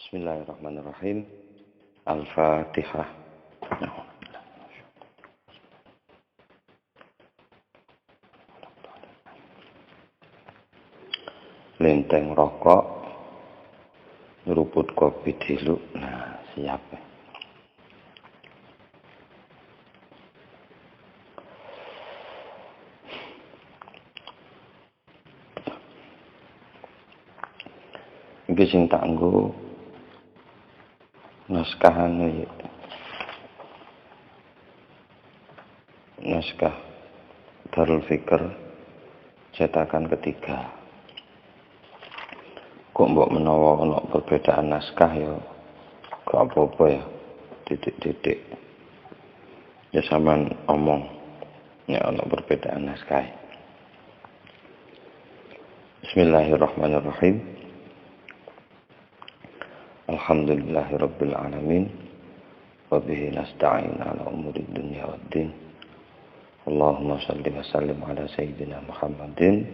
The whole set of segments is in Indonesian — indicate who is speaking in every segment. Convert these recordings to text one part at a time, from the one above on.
Speaker 1: Bismillahirrahmanirrahim. Al-Fatihah. Lenteng rokok, ngeruput kopi dulu. Nah, siap. Iki sing tak nggo naskahane naskah Darul Fikr cetakan ketiga. Kok mbok menawa ana perbedaan naskah ya gak apa-apa ya, titik-titik ya sampean omong ya ana perbedaan naskah. Bismillahirrahmanirrahim. Alhamdulillahirabbil alamin wa bihi nasta'in ala umuri dunya waddin. Allahumma shalli wa sallim ala sayyidina Muhammadin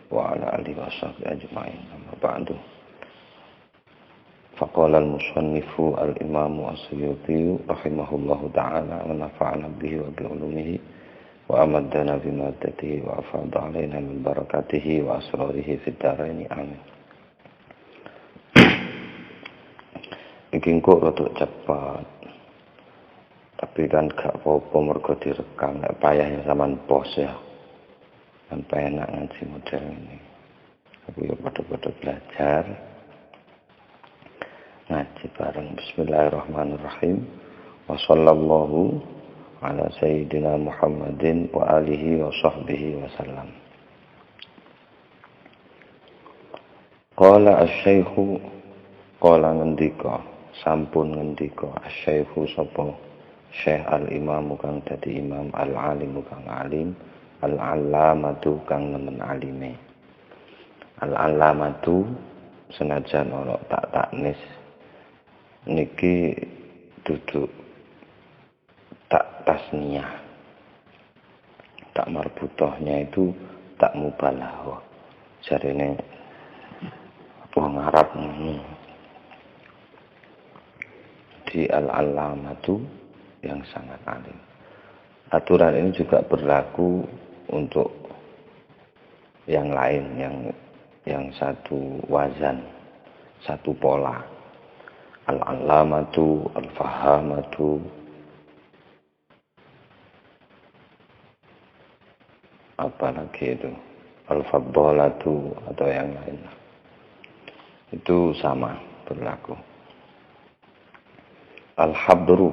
Speaker 1: wa ala alihi wa sahbihi ajma'in. Amma ba'du. Faqala al-musannifu al-imamu as-Suyuti rahimahullahu ta'ala wa nafa'ana bihi wa bi ulumihi wa amaddana bi maddatihi wa afadha alaina min barakatihi wa asrarihi fid dharain amin. Iki kok rada cepat. Tapi kan gak apa-apa mergo direkam, nek payahnya sampean pos ya. Kan enak ngaji model ini. Aku ya pada belajar. Ngaji bareng. Bismillahirrahmanirrahim. Wa sallallahu ala sayyidina Muhammadin wa alihi wa sahbihi wa sallam. Qala asy-syaikhu qala ngendika, sampun ngendika asy-syaikhu sapa Syekh al-Imam kang dadi imam, al-alim kang alim, al-allamatu kang nemen alime. Al-allamatu senajan ana tak taknis niki duduk tak tasniyah. Tak marbutohnya itu tak mubalaghah. Jarene wong Arab ini. Di al-allamatu yang sangat alim. Aturan ini juga berlaku untuk yang lain, yang satu wazan, satu pola. Al-allamatu, al-fahamatu, apalagi itu, al-faddalatu atau yang lain. Itu sama berlaku. Al-habru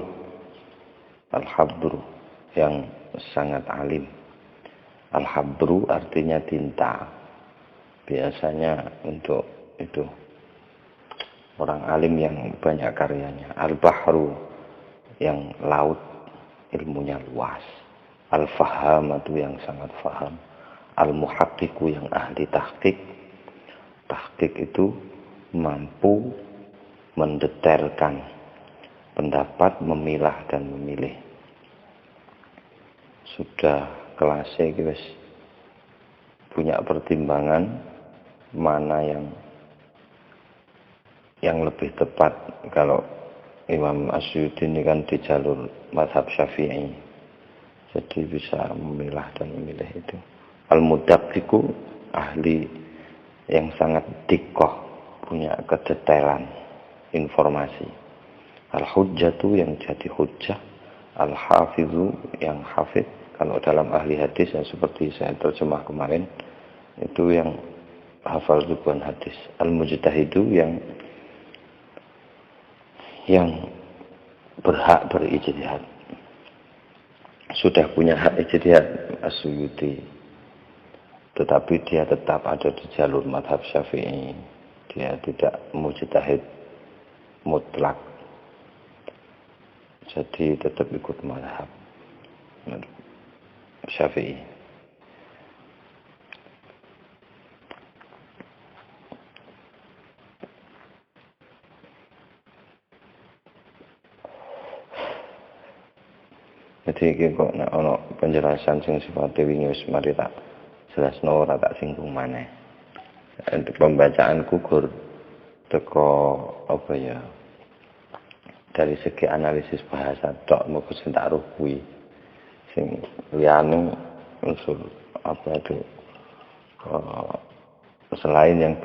Speaker 1: yang sangat alim. Al-habru artinya tinta. Biasanya untuk itu orang alim yang banyak karyanya. Al-bahru yang laut, ilmunya luas. Al-fahamatu yang sangat faham. Al-muhaqqiqu yang ahli tahqiq. Tahqiq itu mampu mendetailkan pendapat, memilah dan memilih. Sudah kelasnya guys, punya pertimbangan mana yang lebih tepat. Kalau Imam Asy'uti ini kan di jalur mazhab Syafi'i, jadi bisa memilah dan memilih itu. Al-mudaqqiqu ahli yang sangat dikoh, punya kedetailan informasi. Al-hujjatu yang jadi hujjah. Al-hafizu yang hafid. Kalau dalam ahli hadis yang seperti saya terjemah kemarin, itu yang hafal ribuan hadis. Al-mujtahidu yang berhak berijtihad. Sudah punya hak ijtihad As-Suyuti. Tetapi dia tetap ada di jalur mazhab Syafi'i. Dia tidak mujtahid mutlak. Jadi tetap ikut mazhab Syafi'i. Jadi iki kok nek ana penjelasan sing sifate wingi wis mari tak jelasno ora tak singgung maneh. Untuk pembacaan gugur teko apa ya, dari segi analisis bahasa tok moko sing tak ruh kuwi sing liyane unsur apa itu selain yang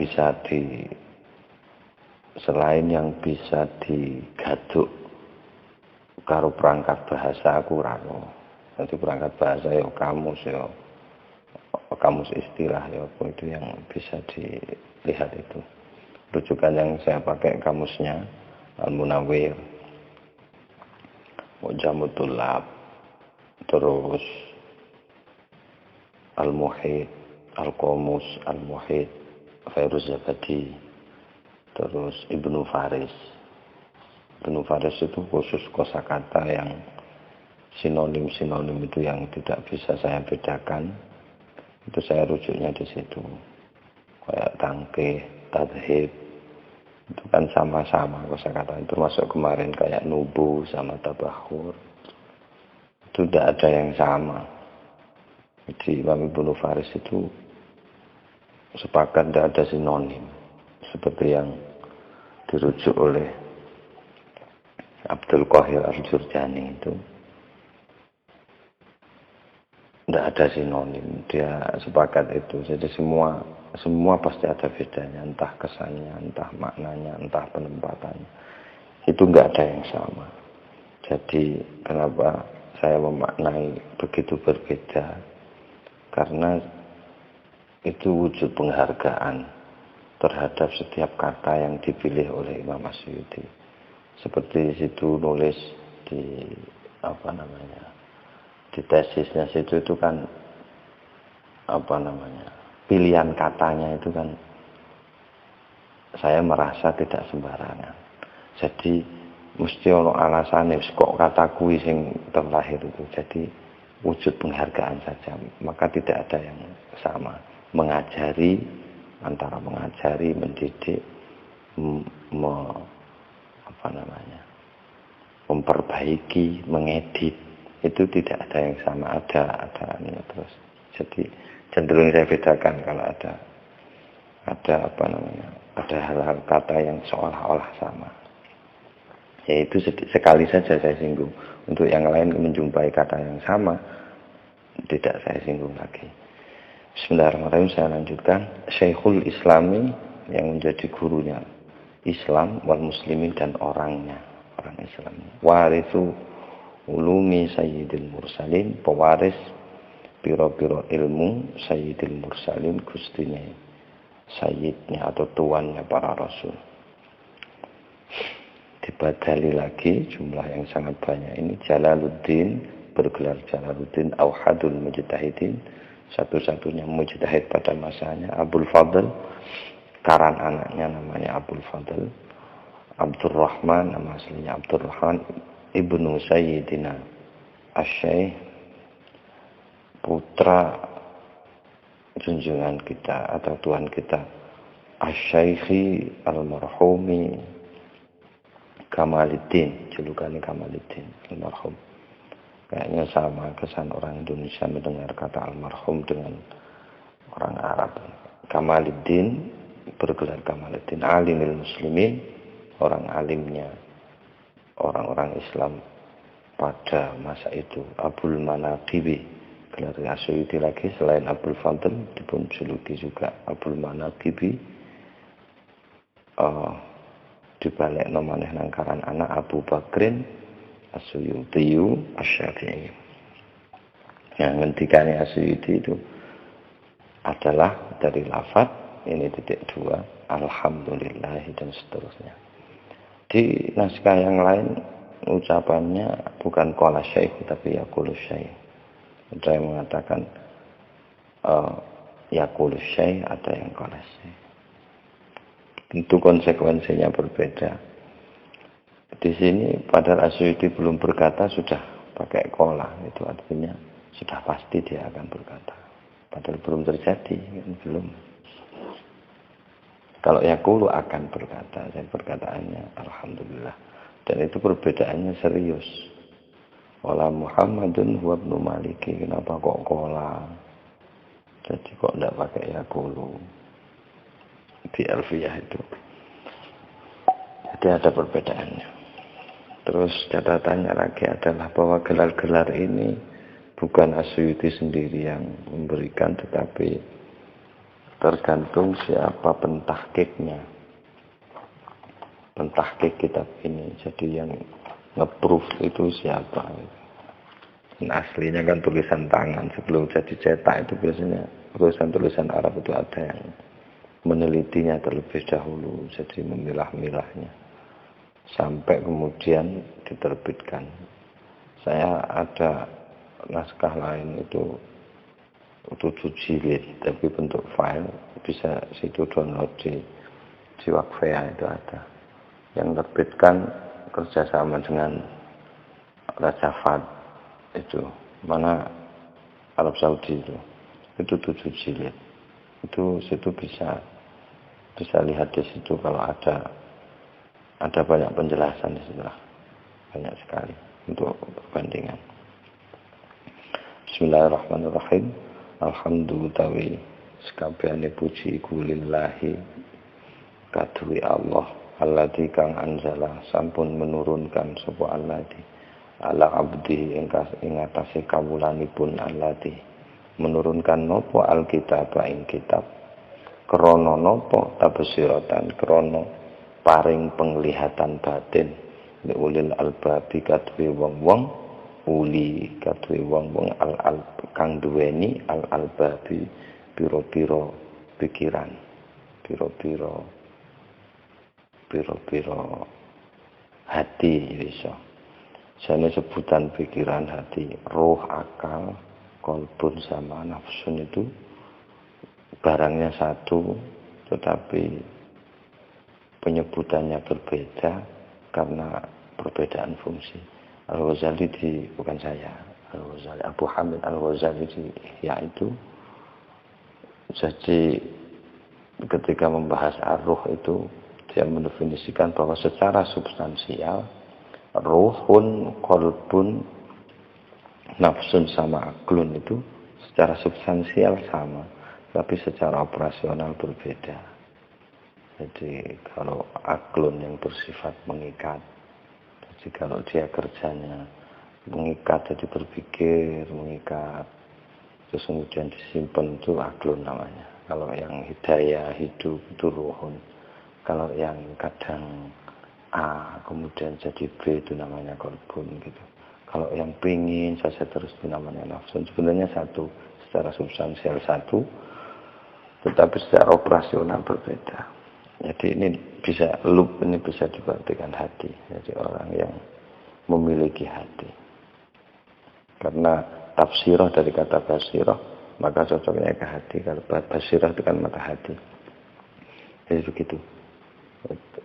Speaker 1: bisa digaduk karo perangkat bahasa aku rano. Nanti perangkat bahasa ya kamus istilah ya apa itu yang bisa dilihat itu. Rujukan yang saya pakai kamusnya Al-Munawwir, Mu'jamut Thullab, terus Al-Muhit, Al-Qamus, Al-Muhit, Fairuz Zabadi, terus Ibnu Faris. Ibnu Faris itu khusus kosakata yang sinonim-sinonim itu yang tidak bisa saya bedakan. Itu saya rujuknya di situ. Kayak tangkih, tadhib, itu kan sama-sama kosakata. Itu masuk kemarin kayak nubu sama tabahur. Itu tidak ada yang sama. Jadi Imam Ibnu Faris itu sepakat tidak ada sinonim. Seperti yang dirujuk oleh Abdul Qahir Al-Jurjani itu. Tidak ada sinonim. Dia sepakat itu. Jadi semua pasti ada bedanya. Entah kesannya, entah maknanya, entah penempatannya. Itu nggak ada yang sama. Jadi kenapa saya memaknai begitu berbeda? Karena itu wujud penghargaan terhadap setiap kata yang dipilih oleh Imam Asy'uti. Seperti situ nulis di di tesisnya situ itu kan pilihan katanya itu kan saya merasa tidak sembarangan. Jadi mesti ono alasane kok kataku sing terlahir itu. Jadi wujud penghargaan saja, maka tidak ada yang sama. Antara mengajari, mendidik, memperbaiki, mengedit, itu tidak ada yang sama. Ada terus. Jadi cenderung saya bedakan kalau ada hal-hal kata yang seolah-olah sama. Yaitu sekali saja saya singgung. Untuk yang lain menjumpai kata yang sama, tidak saya singgung lagi. Bismillahirrahmanirrahim, saya lanjutkan. Syekhul Islami yang menjadi gurunya Islam wal muslimin dan orang Islam. Warithu ulumi sayyidil mursalin, pewaris piro-piro ilmu sayyidil mursalin, gustinya sayyidnya atau tuannya para rasul. Dibadali lagi jumlah yang sangat banyak ini. Jalaluddin, bergelar Jalaluddin Auhadul Mujtahidin, satu-satunya mujtahid pada masanya. Abdul Fadl, karan anaknya namanya Abdul Fadl. Abdurrahman, nama aslinya Abdurrahman Ibnu Sayyidina Asy-Syaikh, putra junjungan kita atau Tuhan kita Asy-Syaikhi Al-Marhumi Kamaluddin, julukannya Kamaluddin almarhum. Kayaknya sama kesan orang Indonesia mendengar kata almarhum dengan orang Arab. Kamaluddin, bergelar Kamaluddin, alimil muslimin, orang alimnya orang-orang Islam pada masa itu. Abul Manaqibi, gelar Asy'uti lagi selain Abdul Fadl dipun juluki juga Abul Manaqibi. Dibalik nomaneh nangkaran anak Abu Bakrin As-Suyuti Asy-Syafi'i. Nah, ngendikane Asy'uti itu adalah dari lafaz ini titik 2 alhamdulillah dan seterusnya. Di naskah yang lain ucapannya bukan qala syekh tapi yaqulu syekh. Ada yang mengatakan yaqulu syekh, ada yang qala syekh. Tentu konsekuensinya berbeda. Di sini padahal Asy'uti belum berkata sudah pakai qala, itu artinya sudah pasti dia akan berkata. Padahal belum terjadi, kan belum. Kalau yaqulu akan berkata, dan perkataannya alhamdulillah. Dan itu perbedaannya serius. Wala Muhammadun huwa ibnu Maliki, kenapa kok qala? Jadi kok enggak pakai yaqulu? Di Alfiyah itu. Pasti ada perbedaannya. Terus catatannya lagi adalah bahwa gelar-gelar ini bukan Asyuyuti sendiri yang memberikan, tetapi tergantung siapa pentahkiknya, pentahkik kitab ini. Jadi yang nge-proof itu siapa. Dan aslinya kan tulisan tangan, sebelum jadi cetak itu biasanya tulisan-tulisan Arab itu ada yang menelitinya terlebih dahulu, jadi memilah-milahnya sampai kemudian diterbitkan. Saya ada naskah lain itu 7 jilid, tapi bentuk file, bisa situ download di Wakfea itu ada. Yang terbitkan kerjasama dengan Raja Fahd itu, mana Arab Saudi itu 7 jilid. Itu situ bisa lihat di situ kalau ada banyak penjelasan di situ, banyak sekali untuk perbandingan. Bismillahirrahmanirrahim. Alhamdulillah sekabehane puji iku lillahi kaduwe Allah alladzi kang anzala sampun menurunkan sapa alladzi ala abdi ing atase kawulanipun alladzi menurunkan nopo alkitab ing kitab krana nopo tabsiratan krana paring penglihatan batin ulil albabi kaduwe wong-wong uli kaduwe wong-wong al kang duweni albabi pira-pira pikiran, pira-pira hati iso. Jane sebutan pikiran, hati, roh, akal, kolbun sama nafsun itu barangnya satu, tetapi penyebutannya berbeda karena perbedaan fungsi. Al-Ghazali bukan saya, Al-Ghazali, Abu Hamid Al-Ghazali di Ihya itu, jadi ketika membahas ar-ruh itu dia mendefinisikan bahwa secara substansial ruhun, kolbun, nafsun sama aklun itu secara substansial sama, tapi secara operasional berbeda. Jadi kalau aklun yang bersifat mengikat, jadi kalau dia kerjanya mengikat, jadi berpikir, mengikat, terus kemudian disimpan, itu aklun namanya. Kalau yang hidayah, hidup, itu ruhun. Kalau yang kadang A, kemudian jadi B, itu namanya kolbun gitu. Kalau yang pingin saja terus, itu namanya nafsun. Sebenarnya satu, secara substansial satu, tetapi secara operasional berbeda. Jadi ini bisa loop, ini bisa diartikan hati. Jadi orang yang memiliki hati. Karena tafsirah dari kata basirah, maka cocoknya ke hati. Kalau basirah itu kan mata hati. Jadi begitu.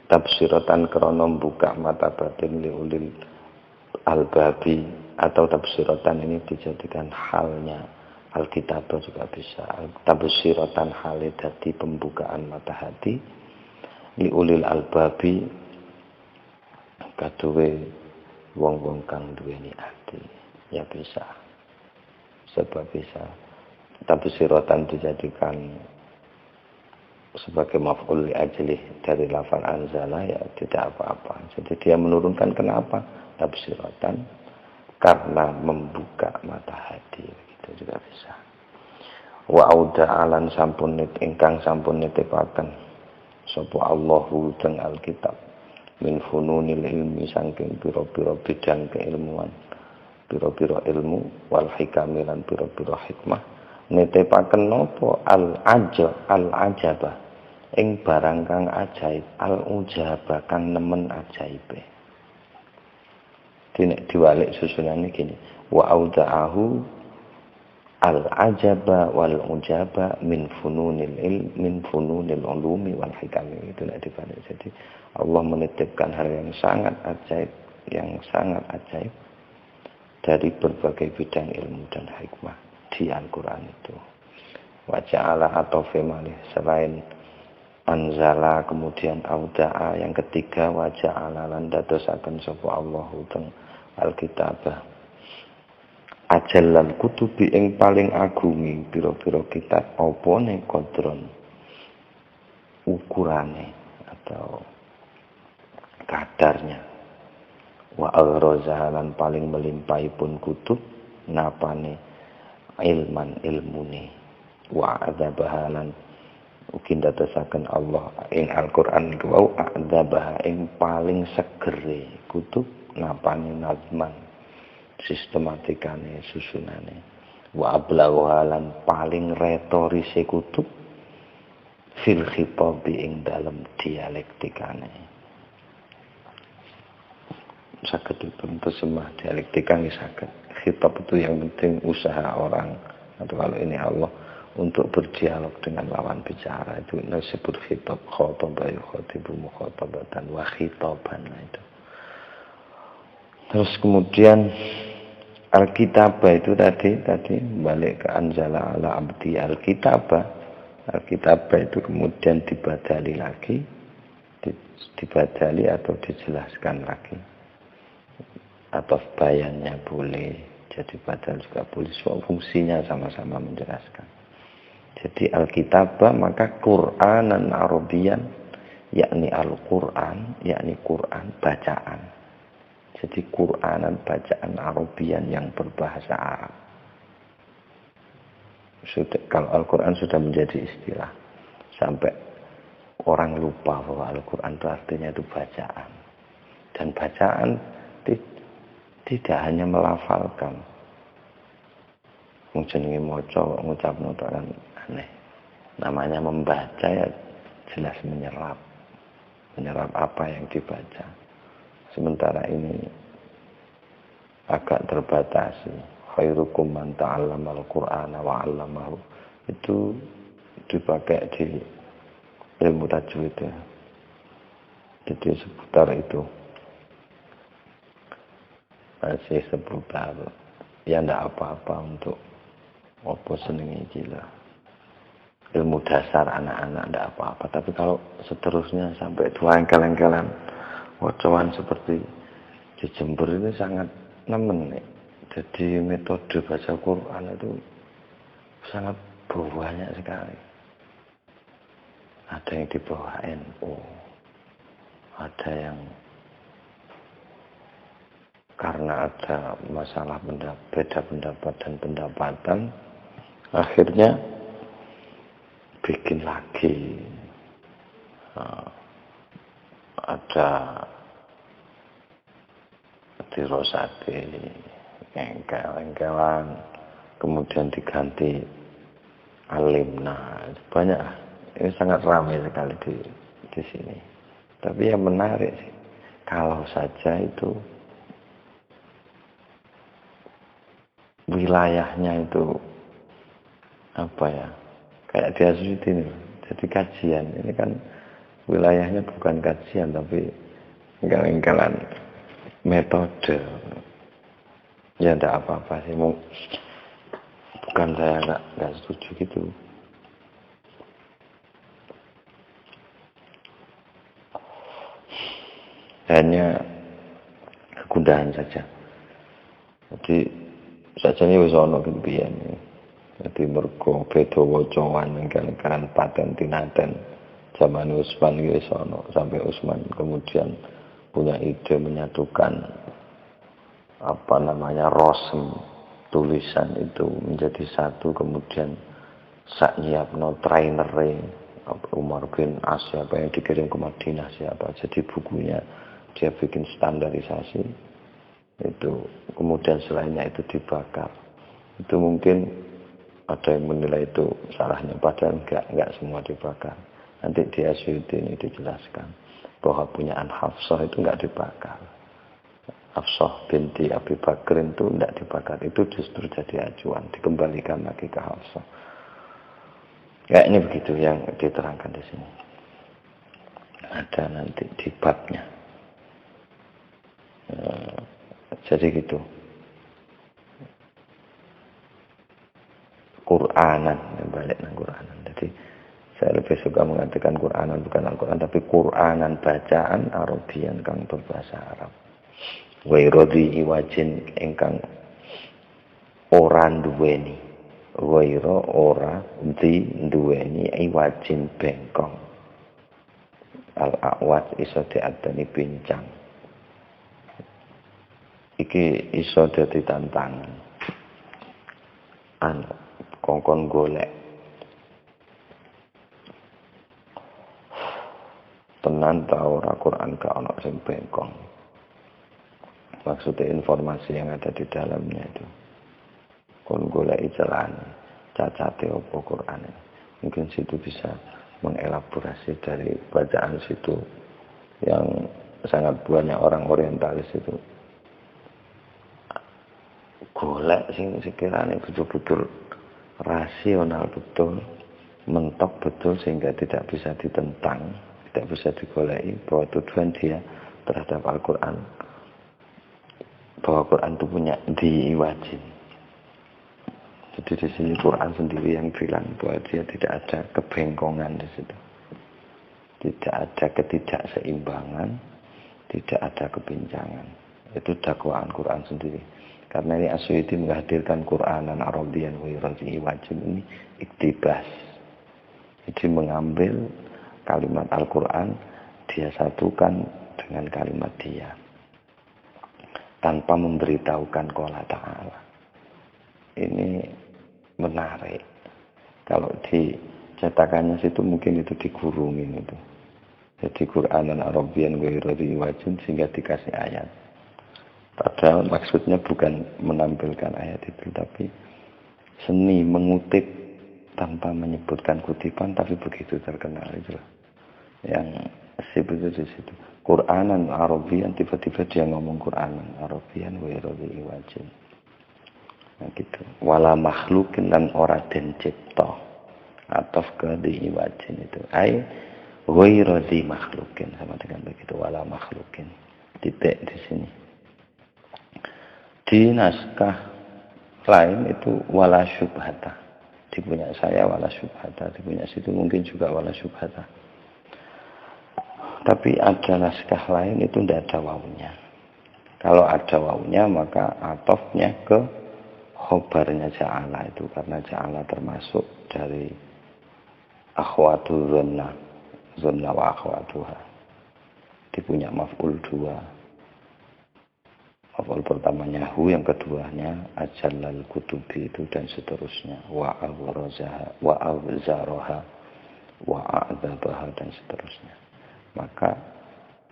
Speaker 1: Tafsiratan krono buka mata batin liulil albabi, atau tafsiratan ini dijadikan halnya Alkitab juga bisa. Tafsiratan halnya dadi pembukaan mata hati liulil albabi kaduwe wong-wong kang duweni ati, ya bisa. Sebab bisa tafsiratan dijadikan sebagai maf'ul li ajlih dari lafal anzala, ya tidak apa-apa. Jadi dia menurunkan, kenapa? Tafsiratan karena membuka mata hati, itu juga bisa. Wa auda alan sampun ingkang sampun nitipaken sapa Allahu teng Alkitab min fununil ilmi saking pira-pira bidang keilmuan, pira-pira ilmu, wal hikami lan pira-pira hikmah, nitipaken napa al-ajaba ing barang kang ajaib, al-ujaba kang nemen ajaibe. Dene diwalik susunane gini, wa auda'ahu al-ajaba wal ujaba min fununil ilm min fununil ulumi wal hikami. Itu nek dibalik. Jadi Allah menitipkan hal yang sangat ajaib, yang sangat ajaib dari berbagai bidang ilmu dan hikmah di Al-Quran itu. Wa ja'ala atau femalih selain anzala kemudian auda'a, yang ketiga wa ja'ala lan dadosaken sapa Allahu teng Alkitabah ajalal kutubi ing paling agungi pira-pira kitab apa ning kodron ukurane atau kadarnya. Wa aghrazahalan paling melimpahipun kutub napane ilman ilmune. Wa adzabahalan ugi ndadosaken Allah ing Al-Qur'an niku wau adzabaha ing paling segere kutub napane nazman sistematikane susunane. Wa ablaghalan paling retorise kutub fil khitabi ing dalem dialektikane. Saged terjemah dialektika nggih saged. Khitab itu yang penting usaha orang atau kalau ini Allah untuk berdialog dengan lawan bicara itu disebut khitab. Khataba yukhatibu mukhatabatan wa khitaban itu. Terus kemudian Alkitabah itu tadi balik ke anzala ala abdi Alkitabah. Alkitabah itu kemudian dibadali lagi, dibadali atau dijelaskan lagi. Atau bayannya boleh, jadi badal juga boleh. Soal fungsinya sama-sama menjelaskan. Jadi Alkitabah maka Qur'anan Arabian, yakni Al-Quran, yakni Quran bacaan. Jadi Qur'anan bacaan Arabian yang berbahasa Arab. Kalau Al-Quran sudah menjadi istilah, sampai orang lupa bahwa Al-Quran itu artinya itu bacaan. Dan bacaan tidak hanya melafalkan. Jenenge maca ngucapno kan aneh. Namanya membaca ya jelas menyerap. Menyerap apa yang dibaca. Sementara ini agak terbatasi. Khairukum man ta'allamal Qur'ana wa 'allamahu. Itu dipakai di ilmu tajwid ya. Jadi seputar itu. Masih seputar ya ndak apa-apa untuk apa senengi gila ilmu dasar anak-anak ndak apa-apa, tapi kalau seterusnya sampai tua engkel-engkelan wacoan seperti di Jember ini sangat nemen nih. Jadi metode baca Quran itu sangat banyak sekali. Ada yang di bawah NU, ada yang karena ada masalah beda pendapat dan pendapatan, akhirnya bikin lagi. Ada dirosati, engkel-engkelan, kemudian diganti alimna. Banyak, ini sangat ramai sekali di sini. Tapi yang menarik sih, kalau saja itu wilayahnya itu apa ya, kayak di Asyidin ini jadi kajian. Ini kan wilayahnya bukan kajian tapi engkel-engkelan metode. Ya enggak apa-apa sih, bukan saya enggak setuju gitu. Hanya kegundahan saja. Jadi sajane wis ana kempian. Dadi mergo beda wacoan engkel-engkelan paten tinaten. Zaman Utsman wis ana, sampai Utsman kemudian punya ide menyatukan rosem tulisan itu menjadi satu, kemudian sak nyiapno trainere Umar bin As siapa yang dikirim ke Madinah siapa, jadi bukunya dia bikin standarisasi itu, kemudian selainnya itu dibakar. Itu mungkin ada yang menilai itu salahnya, padahal enggak semua dibakar. Nanti di Asyidin ini dijelaskan bahwa punyaan Hafsah itu enggak dibakar. Hafsah binti Abi Bakr itu enggak dibakar, itu justru jadi acuan, dikembalikan lagi ke Hafsah. Ya ini begitu yang diterangkan di sini. Ada nanti di babnya. Jadi gitu. Qur'anan, balik nang Qur'anan. Jadi saya lebih suka mengatakan Qur'anan bukan Al-Quran, tapi Qur'anan bacaan Arabian kang berbahasa Arab. Wairodi iwajin ingkang ora duweni. Wairo ora di duweni iwajin bengkong. Al-a'wad iso diadani pincang. Iki iso dadi tantangan. Kongkon golek tenan ta ora Quran gak ono sing bengkong. Maksudnya informasi yang ada di dalamnya itu. Kon golek celane, cacate apa Quran. Mungkin situ bisa mengelaborasi dari bacaan situ yang sangat banyak orang orientalis itu. Golek sing sekiranya betul-betul rasional betul, mentok betul sehingga tidak bisa ditentang, tidak bisa digoleki bahwa tujuan dia terhadap Al-Quran, bahwa Quran itu punya diwajib. Jadi di sini Quran sendiri yang bilang bahwa dia tidak ada kebengkongan di situ, tidak ada ketidakseimbangan, tidak ada kebincangan. Itu dakwaan Quran sendiri. Karena ini Asy'uti menghadirkan Qur'anan Arabian wa Irazi wajib ini iktibas. Jadi mengambil kalimat Al-Quran, dia satukan dengan kalimat dia. Tanpa memberitahukan qala ta'ala. Ini menarik. Kalau di cetakannya situ mungkin itu digurungin itu. Jadi Qur'anan Arabian wa Irazi wajib sehingga dikasih ayat. Padahal maksudnya bukan menampilkan ayat itu, tapi seni mengutip tanpa menyebutkan kutipan, tapi begitu terkenal itu lah. Yang sibuk itu di situ. Qur'anan Arabian, tiba-tiba dia ngomong Qur'anan Arabian wa irabi wajib. Nah gitu. Wala makhlukin dan ora den cipta. Atau ke di wajib itu. Ai wa irabi makhlukin, sama dengan begitu. Wala makhlukin. Titik di sini. Di naskah lain itu wala syubhata. Di punya saya wala syubhata. Di punya situ mungkin juga wala syubhata. Tapi ada naskah lain itu tidak ada wawunya. Kalau ada wawunya maka atofnya ke khobarnya ja'ala itu. Karena ja'ala termasuk dari akhwatu zonna. Zonna wa akhwatuha. Di punya maf'ul dua. Awal pertamanya hu, yang keduanya ajallal kutubi itu dan seterusnya wa awrazaha wa awzaroha wa a'dzabaha dan seterusnya. Maka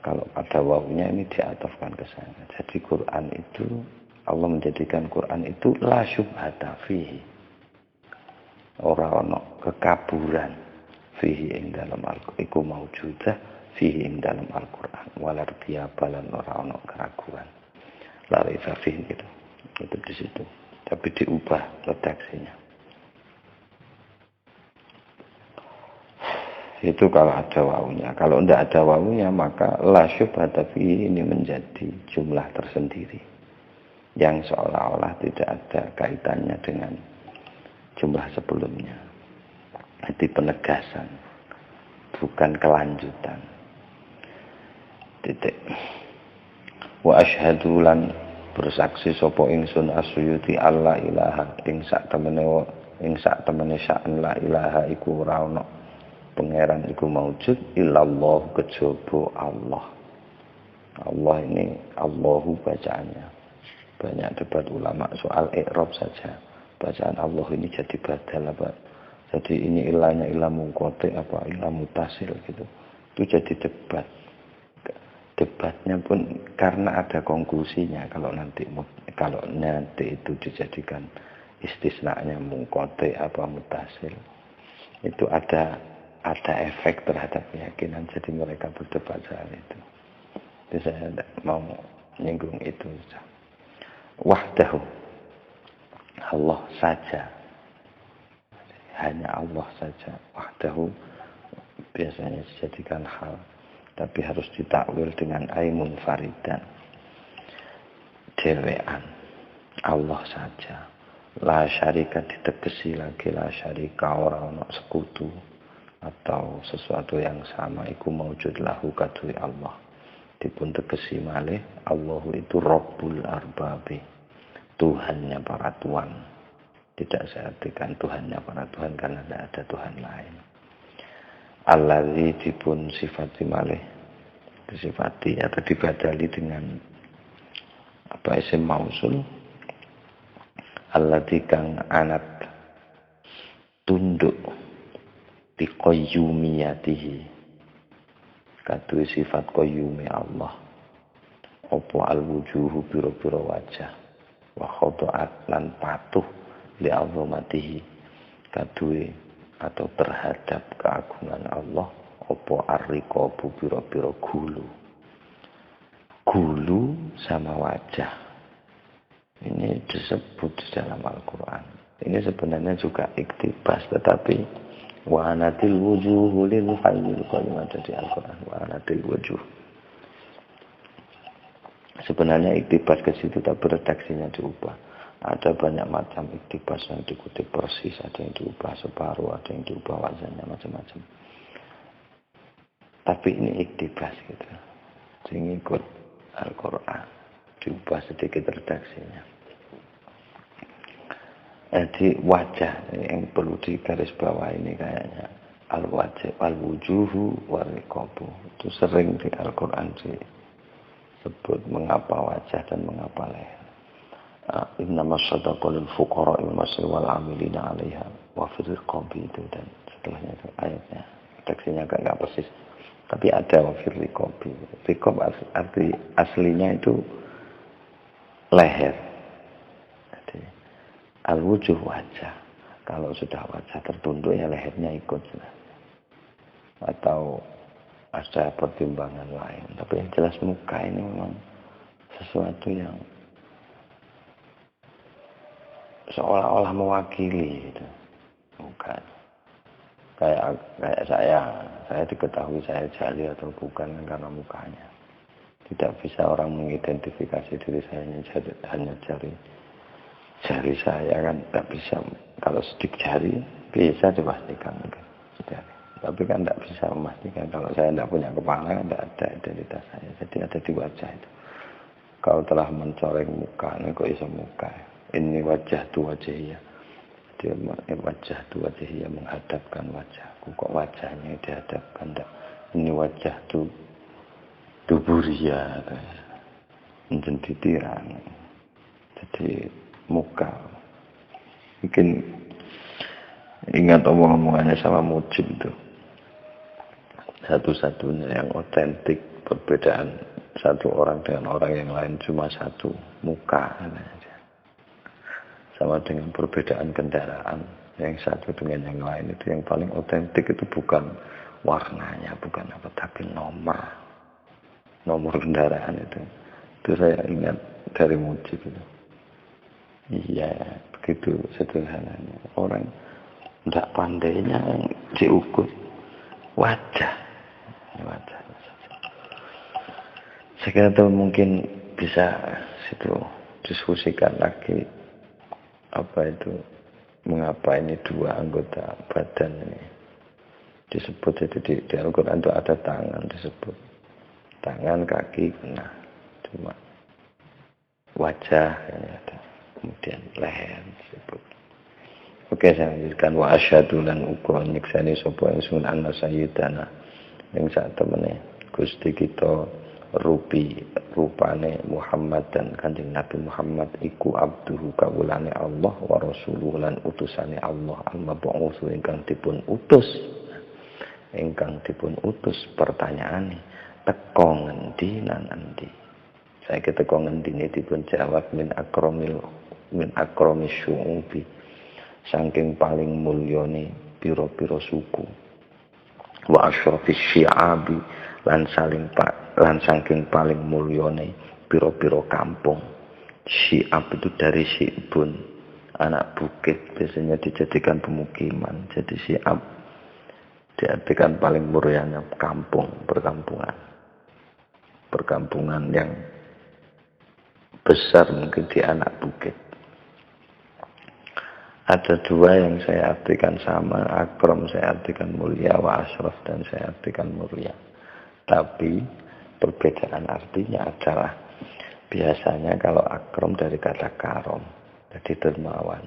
Speaker 1: kalau ada wawunya ini diatofkan ke sana. Jadi Quran itu Allah menjadikan Quran itu la syubhata fihi. Ora ono kekaburan fihi ing dalam Al-Qur'an iku maujudah fihi ing dalam Al-Qur'an walar biabalan ora ono keraguan. Lari fafih gitu. Itu di situ. Tapi diubah redaksinya. Itu kalau ada wawunya. Kalau tidak ada wawunya maka la syubhata fihi ini menjadi jumlah tersendiri. Yang seolah-olah tidak ada kaitannya dengan jumlah sebelumnya. Itu penegasan. Bukan kelanjutan. Titik. Wa asyhadu lan bersaksi sapa ingsun Asy'uti alla ilaha ing sak temene sa'an la ilaha iku ora ana pangeran iku maujud illallah kejaba Allah. Allah ini Allahu bacaannya. Banyak debat ulama soal i'rab saja. Bacaan Allah ini jadi badal apa? Jadi ini ilahnya ilah mungkote apa ilah mutasil gitu. Itu jadi debat. Debatnya pun karena ada konklusinya kalau nanti itu dijadikan istisnanya mungkote apa mutasil itu ada efek terhadap keyakinan, jadi mereka berdebat soal itu. Jadi saya tidak mau menyinggung itu. Wahdahu Allah saja, hanya Allah saja. Wahdahu biasanya dijadikan hal, tapi harus ditakwil dengan aimun faridan, dewean, Allah saja. La syarika ditegesi lagi, la syarika orang ono sekutu atau sesuatu yang sama iku maujud lahu kadui Allah. Dipun tegesi malih Allahu itu Rabbul Arbabi, Tuhannya para tuan. Tidak saya artikan Tuhannya para tuhan karena tidak ada Tuhan lain. Allazi dipun sifati malih, disifati atau dibadali dengan apa isim mausul, allazi kang anat tunduk di qayyumiyatihi, kadu sifat qayyumi Allah, opo al-wujuhu biro-biro wajah, wa khodoat lan patuh li azamatihi, kadue atau terhadap keagungan Allah, opo ar-riqabu biro-biro gulu sama wajah. Ini disebut di dalam Al-Quran. Ini sebenarnya juga iktibas, tetapi wa anatil wujuhu lil hayyil qayyum ada di Al-Quran, wa anatil wujuh. Sebenarnya iktibas ke situ, tapi redaksinya diubah. Ada banyak macam iktibas yang dikutip persis, ada yang diubah separuh, ada yang diubah wazannya, macam-macam. Tapi ini iktibas gitu. Sing ikut Al-Quran, diubah sedikit redaksinya. Jadi wajah yang perlu digarisbawahi ini kayaknya al-wajh, al-wujuhu wal-riqabu. Itu sering di Al-Quran disebut mengapa wajah dan mengapa leher. Innamas sadaqatu lil fuqara'i wal 'amilina 'alaiha wa fir riqabi, itu dan setelahnya itu ayatnya. Teksnya enggak persis. Tapi ada wa fir riqabi. Riqab arti aslinya itu leher. Jadi al-wujuh wajah. Kalau sudah wajah tertunduk ya lehernya ikut. Atau ada pertimbangan lain. Tapi yang jelas muka ini memang sesuatu yang seolah-olah mewakili gitu. Muka. Kayak saya diketahui saya jali atau bukan karena mukanya. Tidak bisa orang mengidentifikasi diri saya hanya jari saya kan, tidak bisa. Kalau sidik jari bisa dipastikan kan. Tapi kan tidak bisa memastikan. Kalau saya tidak punya kepala, tidak ada identitas saya. Jadi ada di wajah itu. Kalau telah mencoreng muka, ini kok bisa muka. Ini wajah tu wajahnya. Dia wajah tu wajahnya menghadapkan wajahku. Kok wajahnya dihadapkan? Tidak. Ini wajah tu duburia. Menjadi tirang. Jadi muka. Mungkin ingat omong-omongannya sama Mujib itu. Satu-satunya yang otentik perbedaan satu orang dengan orang yang lain cuma satu, muka. Sama dengan perbedaan kendaraan, yang satu dengan yang lain itu yang paling otentik itu bukan warnanya, bukan apa, tapi nomor kendaraan itu. Itu saya ingat dari Mujib itu. Iya, begitu sederhananya. Orang tidak pandainya yang diukur wajah. Saya kira itu mungkin bisa diskusikan lagi apa itu, mengapa ini dua anggota badan ini disebut itu di Al-Quran itu ada tangan disebut, tangan, kaki, nah cuma wajah ini ada, kemudian leher disebut. Oke, saya lanjutkan. Wa asyhadu lan ukra nyiksani sapa ingsun anna sayyidana ing sak temene Gusti kita rupane Muhammad dan Kanjeng Nabi Muhammad iku abduhu kawulane Allah wa rasuluhu lan utusane Allah al-mab'utsu ingkang dipun utus. Pertanyaane teko ngendi nan endi? Saiki teko ngendine dipun jawab min akramis syu'ubi, saking paling mulyane pira-pira suku, wa asyrafis syi'abi lan saking paling mulyane pira-pira kampung. Syi'ab itu dari syi'bun, anak bukit, biasanya dijadikan pemukiman. Jadi syi'ab diartikan paling mulyanya kampung, perkampungan yang besar mungkin di anak bukit. Ada dua yang saya artikan sama, akram saya artikan mulia, wa asyraf dan saya artikan mulia. Tapi perbedaan artinya adalah biasanya kalau akram dari kata karom, jadi dermawan.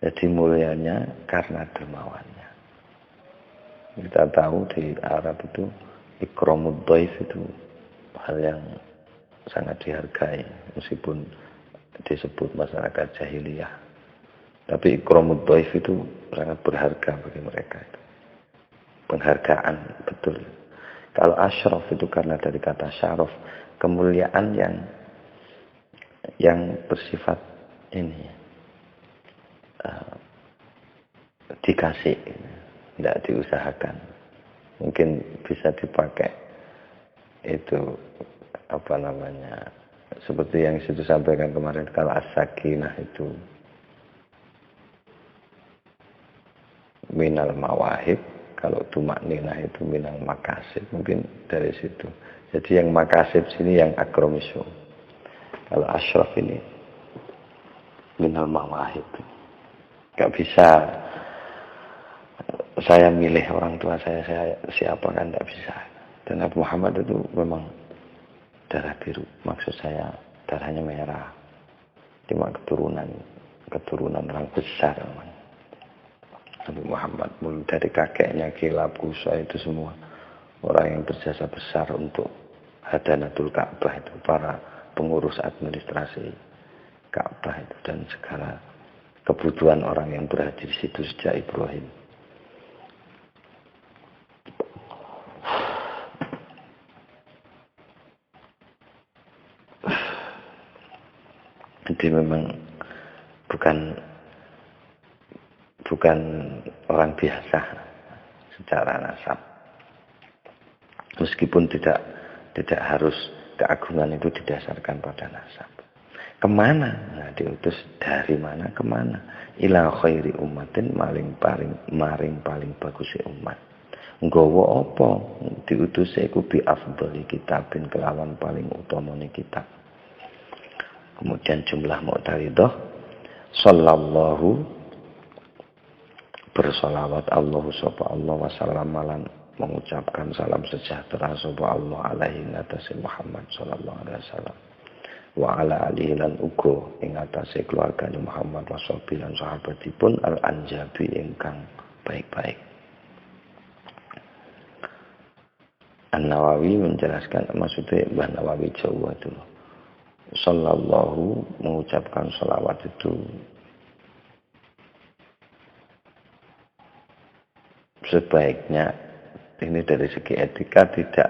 Speaker 1: Jadi mulianya karena dermawannya. Kita tahu di Arab itu ikramud dhaif itu hal yang sangat dihargai meskipun disebut masyarakat jahiliyah. Tapi ikramud dhaif itu sangat berharga bagi mereka itu. Penghargaan betul. Kalau asyraf itu karena dari kata syaraf, kemuliaan yang bersifat ini dikasih, tidak diusahakan. Mungkin bisa dipakai itu apa namanya, seperti yang saya sampaikan kemarin, kalau as-sakinah itu minal mawahib, kalau tumakninah itu minal makasib, mungkin dari situ. Jadi yang makasib sini yang akromisu, kalau asyraf ini minal mawahib. Gak bisa saya milih orang tua saya siapa, kan gak bisa. Dan Nabi Muhammad itu memang darah biru, maksud saya darahnya merah, cuma keturunan orang besar memang. Nabi Muhammad mulai dari kakeknya Kilab, Kusa, itu semua orang yang berjasa besar untuk hadanatul Ka'bah, itu para pengurus administrasi Ka'bah itu, dan segala kebutuhan orang yang berhaji di situ sejak Ibrahim. Jadi memang bukan orang biasa secara nasab. Meskipun tidak harus keagungan itu didasarkan pada nasab. Kemana? Nah, diutus dari mana kemana? Ila khairi ummatin, maring paling bagus umat. Nggawa apa? Diutus iku bi afdhali kitabin, kelawan paling utamane kitab. Kemudian jumlah mu'taridah sallallahu, bersolawat Allah sapa Allah, wasallam malan mengucapkan salam sejahtera sapa Allah alaihi ngatasi Muhammad sallallahu alaihi wasallam, wa ala alihi lan uga ing atase keluargane Muhammad washabi lan sahabatipun al anjabi ingkang baik-baik. An-Nawawi menjelaskan, maksudnya Mbah Nawawi Jawa dulu, sallallahu mengucapkan salawat itu sebaiknya ini dari segi etika tidak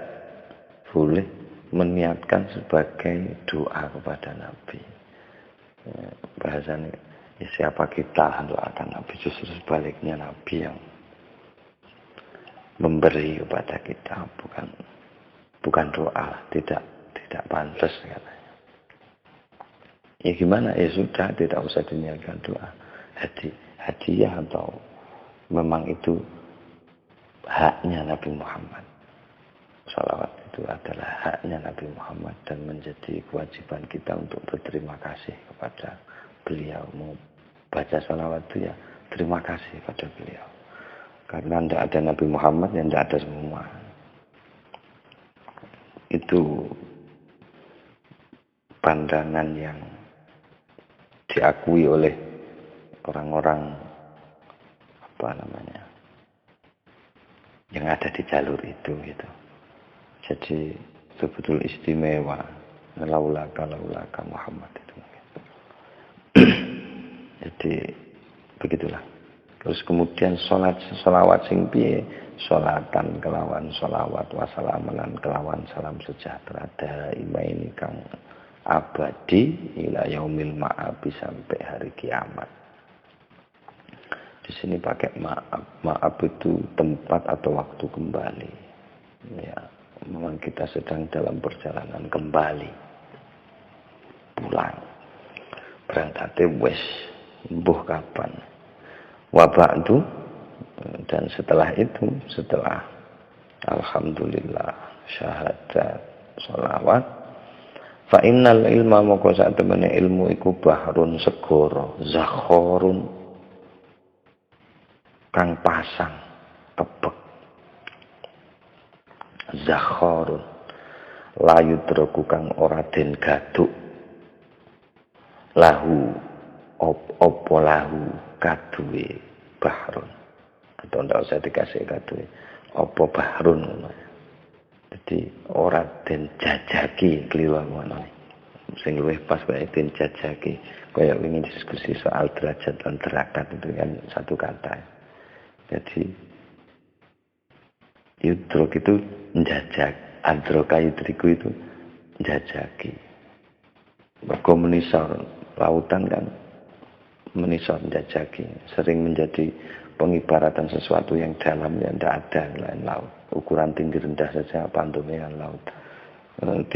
Speaker 1: boleh meniatkan sebagai doa kepada Nabi. Bahasanya ya, siapa kita doakan Nabi, justru sebaliknya Nabi yang memberi kepada kita, bukan doa, tidak pantas katanya. Ya gimana, ya sudah, tidak usah diniatkan doa, hadiah atau memang itu haknya Nabi Muhammad. Salawat itu adalah haknya Nabi Muhammad dan menjadi kewajiban kita untuk berterima kasih kepada beliau. Mau baca salawat itu ya terima kasih pada beliau, karena tidak ada Nabi Muhammad yang tidak ada semua. Itu pandangan yang diakui oleh orang-orang yang ada di jalur itu gitu. Jadi betul istimewa laulaka Muhammad itu. Jadi begitulah. Terus kemudian sholawat sing piye? Sholatan kelawan sholawat, wassalaman kelawan salam sejahtera daimaini kang abadi ila yaumil ma'abi, sampai hari kiamat. Di sini pakai maaf itu tempat atau waktu kembali. Ya, memang kita sedang dalam perjalanan kembali, pulang, berangkatnya wes mbuh kapan. Wa ba'du, dan setelah itu, setelah alhamdulillah syahadat sholawat, fa innal ilma moko sak temene ilmu iku bahrun segara zakhorun kang pasang kebek, zakhorun layu droku kang ora den gaduk, lahu opo lahu kaduwe bahrun, atau ndak usah dikasih kaduwe, apa bahrun. Jadi ora den jajaki keliru ngono. Sing luwih pas kaya den jajaki. Kaya ingin diskusi soal derajat dan derajat itu kan satu kata. Jadi yudrok itu menjajak, androka yudriku itu menjajaki. Mergo menisor lautan kan menisor menjajaki, sering menjadi pengibaratan sesuatu yang dalam yang tidak ada lain laut. Ukuran tinggi rendah saja pantunya laut. 300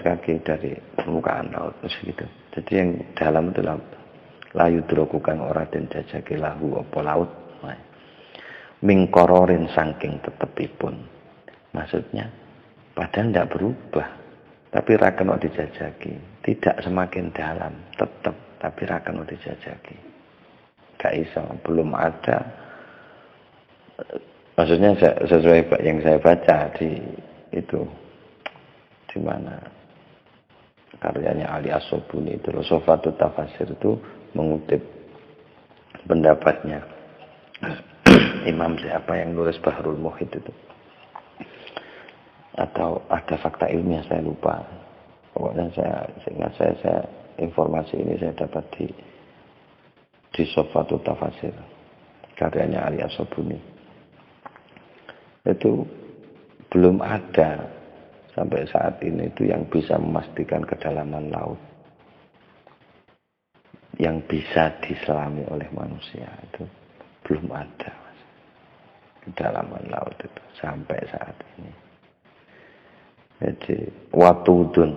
Speaker 1: kaki dari permukaan laut segitu. Jadi yang dalam itu layu drokukan ora den jajaki lahu apa laut. Mingkororin saking tetepipun. Maksudnya padahal tidak berubah. Tapi rakan dijajaki. Tidak semakin dalam, tetap tapi rakan dijajaki. Gak iso, belum ada. Maksudnya sesuai yang saya baca di itu di mana karyanya Ali As-Sobuni itu Sofatut Tafasir itu mengutip pendapatnya Imam siapa yang nulis Bahrul Muhit itu, atau ada fakta ilmiah saya lupa. Pokoknya saya informasi ini saya dapat di Sofatut Tafasir karyanya Ali As-Sobuni. Itu belum ada sampai saat ini itu yang bisa memastikan kedalaman laut yang bisa diselami oleh manusia itu belum ada, Mas. Kedalaman laut itu sampai saat ini. Jadi watudun,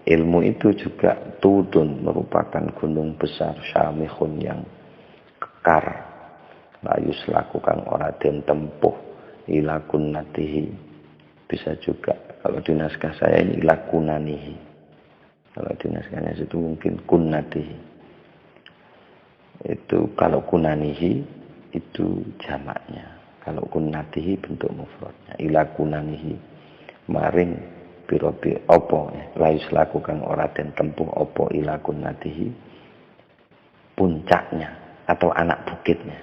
Speaker 1: ilmu itu juga tudun, merupakan gunung besar syamihun yang kekar, layus lakukan ora den tempuh ila kunnatihi. Bisa juga kalau di naskah saya ini ila kunanihi. Kalau di naskahnya itu mungkin kunnatihi. Itu kalau kunanihi itu jamaknya. Kalau kunnatihi bentuk mufradnya. Ila kunanihi maring birobi opo layus lakukan ora den tempuh opo ila kunnatihi puncaknya atau anak bukitnya.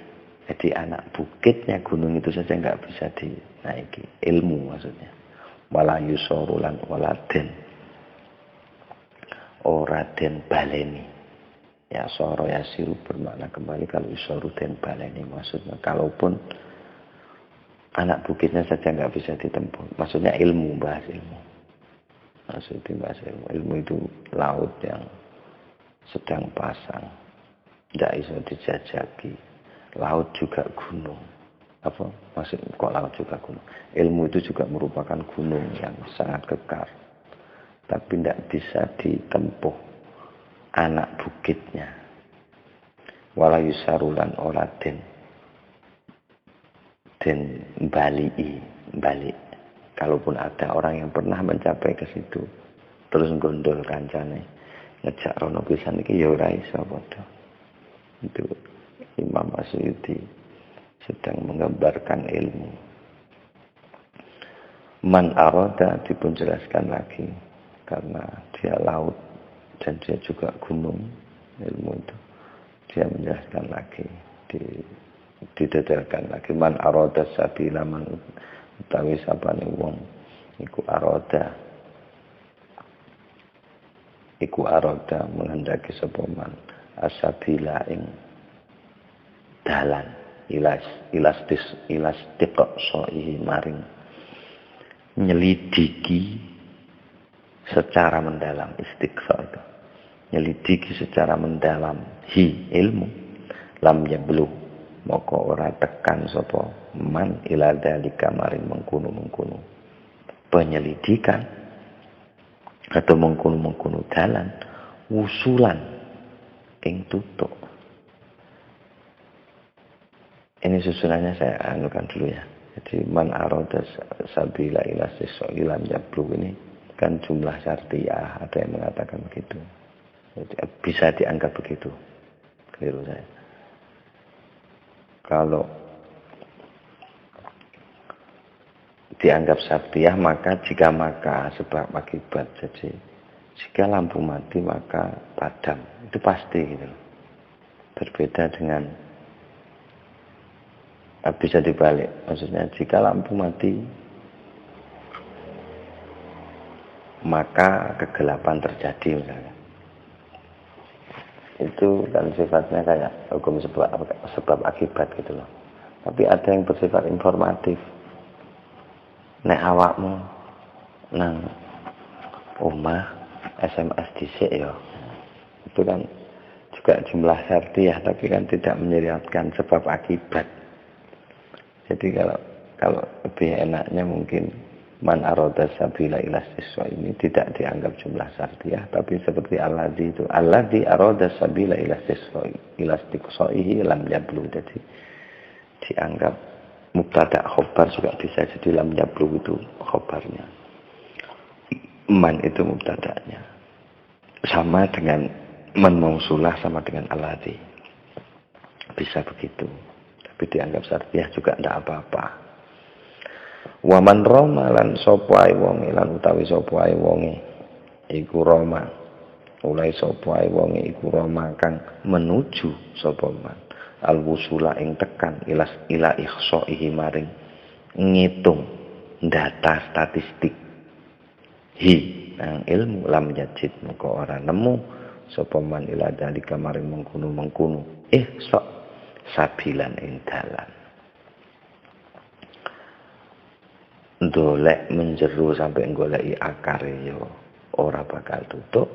Speaker 1: Jadi anak bukitnya gunung itu saja nggak bisa dinaiki. Ilmu maksudnya. Wala yusorulan waladen. Ora den baleni. Ya soro ya siru bermakna kembali. Kalau yusoru den baleni. Maksudnya kalaupun anak bukitnya saja nggak bisa ditempuh. Maksudnya ilmu, bahas ilmu. Maksudnya bahas ilmu. Ilmu itu laut yang sedang pasang. Tidak bisa dijajaki. Laut juga gunung. Apa maksudnya kok laut juga gunung? Ilmu itu juga merupakan gunung yang sangat kekar. Tapi tidak bisa ditempuh anak bukitnya. Wala yusarulan oladen. Dan balik. Kalaupun ada orang yang pernah mencapai ke situ, terus gondol kancane, ngejak rono pisan iki ya ora iso padha. Itu Imam Asy'uti sedang menggambarkan ilmu. Man aroda dipun jelaskan lagi karena dia laut dan dia juga gunung, ilmu itu dia menjelaskan lagi didetailkan lagi. Man aroda sabila man utawi sapane wong iku aroda menghendaki sapa man asabila ing dalan ilastik soihi maring nyelidiki secara mendalam. Istiqsa itu nyelidiki secara mendalam ilmu lam yablu moko ora tekan sapa man ila dalika maring mengkono penyelidikan atau mengkono dalan wusulan ing tutuk. Ini susunannya saya anukan dulu ya. Jadi man aroda sabila ila sisoilam yablu ini kan jumlah syartiyah, ada yang mengatakan begitu. Jadi bisa dianggap begitu. Keliru saya. Kalau dianggap syartiyah maka jika maka sebab akibat. Jadi jika lampu mati maka padam. Itu pasti gitu. Berbeda dengan bisa dibalik. Maksudnya jika lampu mati, maka kegelapan terjadi misalnya. Itu kan sifatnya kayak hukum sebab akibat gitu loh. Tapi ada yang bersifat informatif. Nek awakmu nang omah SMS dhisik ya. Itu kan juga jumlah syartiyah, tapi kan tidak menyeriatkan sebab akibat. Jadi kalau lebih enaknya mungkin man aroda sabila ila istisqa ini tidak dianggap jumlah syartiyah, tapi seperti alladzi itu alladzi aroda sabila ila istisqaihi lam yablu. Jadi dianggap mubtada khobar juga bisa jadi lam yablu itu khobarnya. Man itu mubtadanya. Sama dengan man mausulah sama dengan alladzi. Bisa begitu. Tapi dianggap syartiyah juga tidak apa-apa. Waman roma lan sapa ae wonge lan utawi sapa ae wonge iku roma ulai sapa ae wonge iku roma kang menuju sapa man alwusula ing tekan ila ihsaihi maring ngitung data statistik nang ilmu lam yajid moko ora nemu sapa man ila dalika maring mengkono sok sabilan ing dalan dolek menjeru sampai goleki akar yo ora bakal tutup.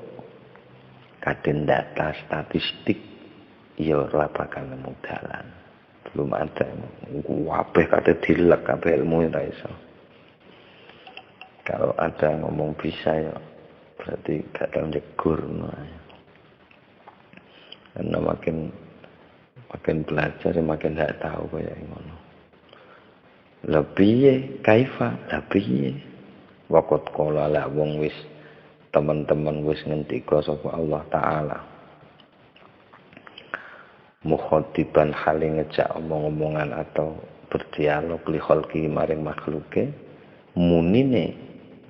Speaker 1: Kadin data statistik yo ora bakal nemu dalan. Belum ada kabeh kate dilek kabeh ilmu ora iso. Kalau ada ngomong bisa ya berarti gak tau njegur karena makin belajar makin gak tahu kayak ngono. Lebih kaifa lebih wakot kola lah wong wis teman-teman wis ngendika sapa Allah Ta'ala mukhatiban hale ngejak omong-omongan atau berdialog li khalqi maring makhluke munine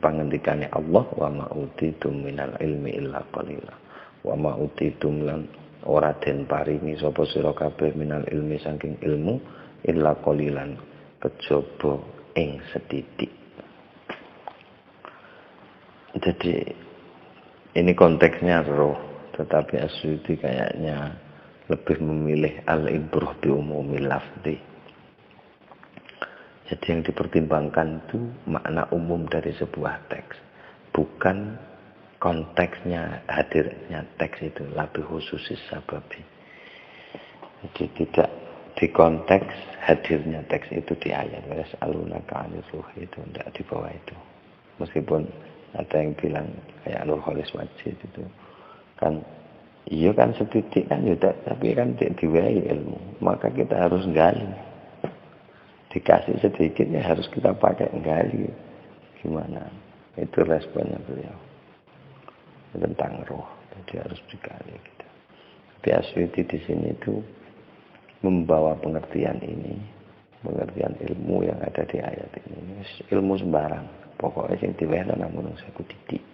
Speaker 1: pangendikane Allah wa ma utitum minal ilmi illa qalila wa ma utitum lan ora den paringi sapa sira kabeh minal ilmi saking ilmu illa qalilan kejaba ing setitik. Jadi ini konteksnya roh, tetapi Asyuti kayaknya lebih memilih al-ibrah bi umumil lafzi. Jadi yang dipertimbangkan itu makna umum dari sebuah teks, bukan konteksnya hadirnya teks itu lebih khususis sababi. Jadi tidak di konteks hadirnya teks itu di ayat yas'alunaka 'anil ruh itu tidak di bawah itu. Meskipun ada yang bilang kayak Nur Khalis Majid itu kan iya kan setitik kan ya tapi kan diwai ilmu. Maka kita harus gali. Dikasih sedikit ya harus kita pakai gali. Gimana? Itu responnya beliau. Tentang roh. Jadi harus digali gitu. Tapi Asyuti di sini itu membawa pengertian ini, pengertian ilmu yang ada di ayat ini. Ilmu sembarang, pokoknya yang diwehna namun saku titik.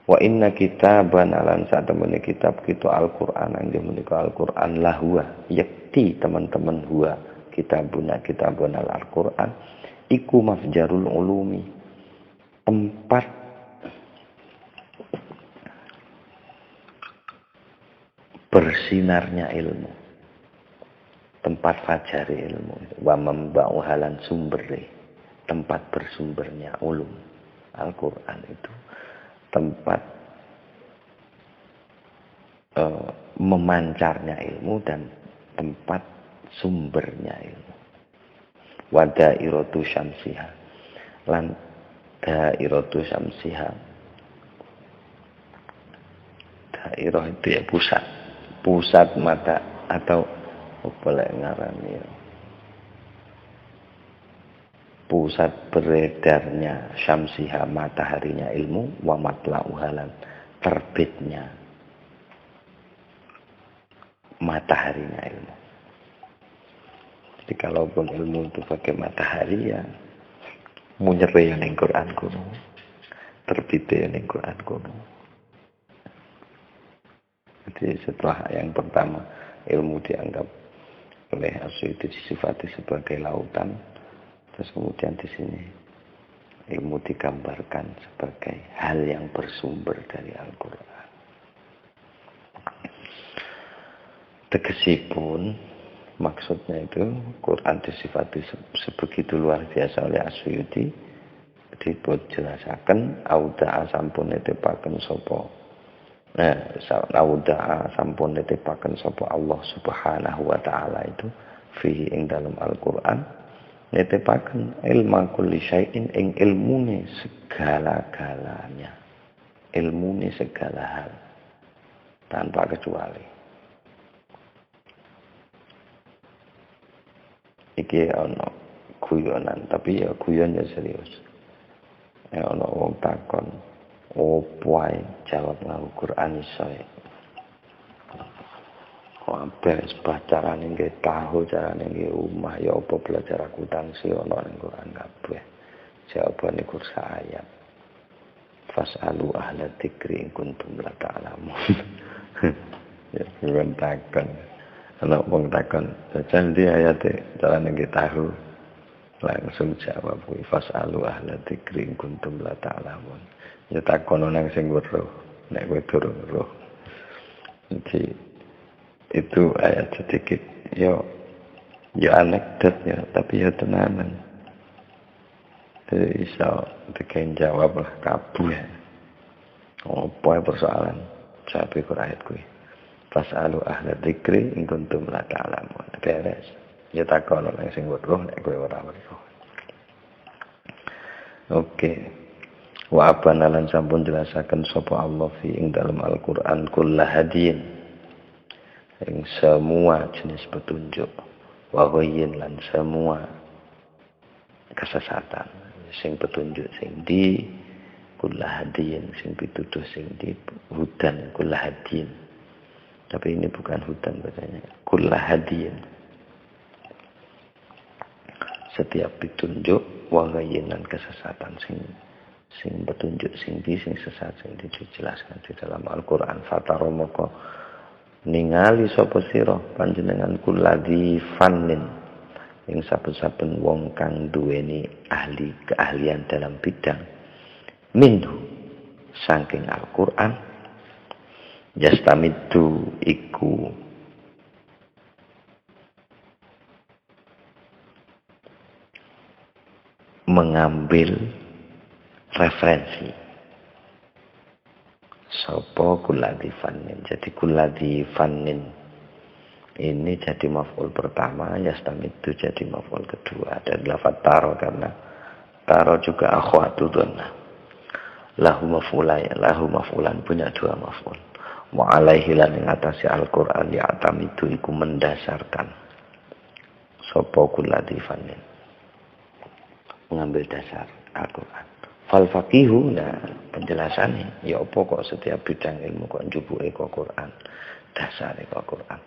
Speaker 1: Wa inna kitaban lan sak temene kitab kita Al-Qur'an inggih menika Al-Qur'an lahwa yakti teman-teman huwa kitabun Al-Qur'an iku mafjarul ulumi tempat bersinarnya ilmu. Tempat fajari ilmu wa membau halan sumbere tempat bersumbernya ulum Al-Quran itu tempat memancarnya ilmu dan tempat sumbernya ilmu wa dairatu syamsiha lan dairatu syamsiha dairah itu ya pusat mata atau boleh ngarani pusat beredarnya syamsiha mataharinya ilmu wa matla'uhalan terbitnya mataharinya ilmu. Jadi kalaupun ilmu itu pakai matahari ya munyere yang Quran kuno terbitnya yang Quran kuno. Jadi setelah yang pertama ilmu dianggap oleh Asy'ari disifati sebagai lautan. Terus kemudian di sini ilmu digambarkan sebagai hal yang bersumber dari Al-Quran. Tegesipun maksudnya itu Quran disifati sebegitu luar biasa oleh Asy'ari dipunjelasaken auda'a sampun netepaken sapa auda'a sampun netepaken sapa Allah Subhanahu wa taala itu fihi ing dalam Al-Qur'an netepaken ilma kulli syai'in ing ilmune segala-galanya, ilmune segala hal tanpa kecuali. Iki ana guyonan, tapi ya guyon ya serius. Ana wong takon, opo ae jawab nganggo Quran iso. Kabeh carane nggih tahu, carane nggih umah ya apa belajar akuntansi ana ning Quran kabeh. Jawabane kursa ayat. Fas'alu ahla dzikri in kuntum la ta'lamun. Ya bukan takon. Ana wong takon, "Jajan ndi ayate?" Carane nggih tahu. Langsung jawab kuwi fas'alu ahla dzikri in kuntum la ta'lamun. Ya takon nang sing weruh, nek kowe durung weruh. Jadi itu ayat sedikit ya anekdot ya, tapi ya tenanan. Jadi bisa diken jawab lah kabeh. Apa persoalan? Jawab iku ayat kuwi. Fas'alu ahla dzikri in kuntum la ta'lamun. Beres. Ya takon nang sing weruh nek kowe ora weruh. Oke. Wa abana lan sampun jelasaken sapa Allah fi ing dalam Al-Qur'an kullahadin. Ing semua jenis petunjuk. Wa ghayyin lan semua kesesatan. Sing petunjuk sing di kullahadin, sing pituduh sing di hudan kullahadin. Tapi ini bukan hutan bacanya. Kullahadin. Setiap petunjuk wa ghayyin lan kesesatan sing petunjuk sing di sing sesat sing dijelaskan di dalam Al-Qur'an. Fataromoko ningali sapa sira panjenengan kulladzi fannin ing saben-saben wong kang duweni keahlian dalam bidang minhu saking Al-Qur'an yastamidu iku mengambil referensi sapa kulladzi fannin. Jadi kulladzi fannin ini jadi maf'ul pertama, yastamidu jadi maf'ul kedua. Dan lafaz taro karena taro juga akhwatu dhanna. Lahu maf'ulan punya dua maf'ul. Wa alaihi lan ing atase Al-Qur'an ya atamidu iku mendasarkan sapa kulladzi fannin. Mengambil dasar Al-Quran. Fal faqihu, nah penjelasannya ya apa kok setiap bidang ilmu kok njubuke kok Quran, dasare kok Quran.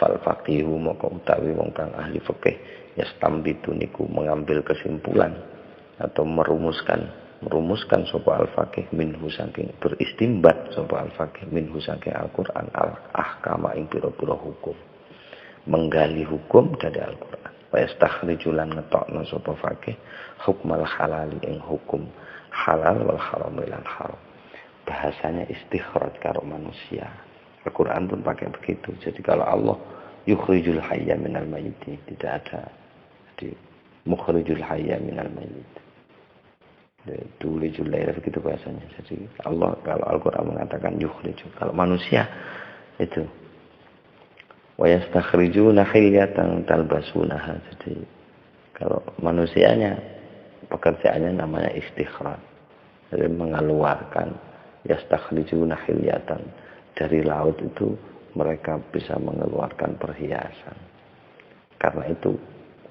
Speaker 1: Fal faqihu moko utawi wong kang ahli fikih yastambitu niku mengambil kesimpulan atau merumuskan sapa al-faqih minhu saking beristimbat sapa al-faqih minhu saking Al-Quran al-ahkama ing pira-pira hukum. Menggali hukum dari Al-Quran. Wa yastakhrijulan ngetokno sapa faqih hukmal halali ing hukum halal wal haram lan haram. Bahasanya istikhraj karo manusia. Al-Quran pun pakai begitu. Jadi kalau Allah yukhrijul hayya minal mayyit, tidak ada di mukhrijul hayya minal mayyit. Tulijul laila begitu bahasanya. Jadi Allah kalau Al-Quran mengatakan yukhrijul, kalau manusia itu wa yastakhrijuna khilyatan talbasunaha. Jadi kalau manusianya pekerjaannya namanya istikhraj. Jadi mengeluarkan yastakhrijuna khilyatan dari laut itu mereka bisa mengeluarkan perhiasan. Karena itu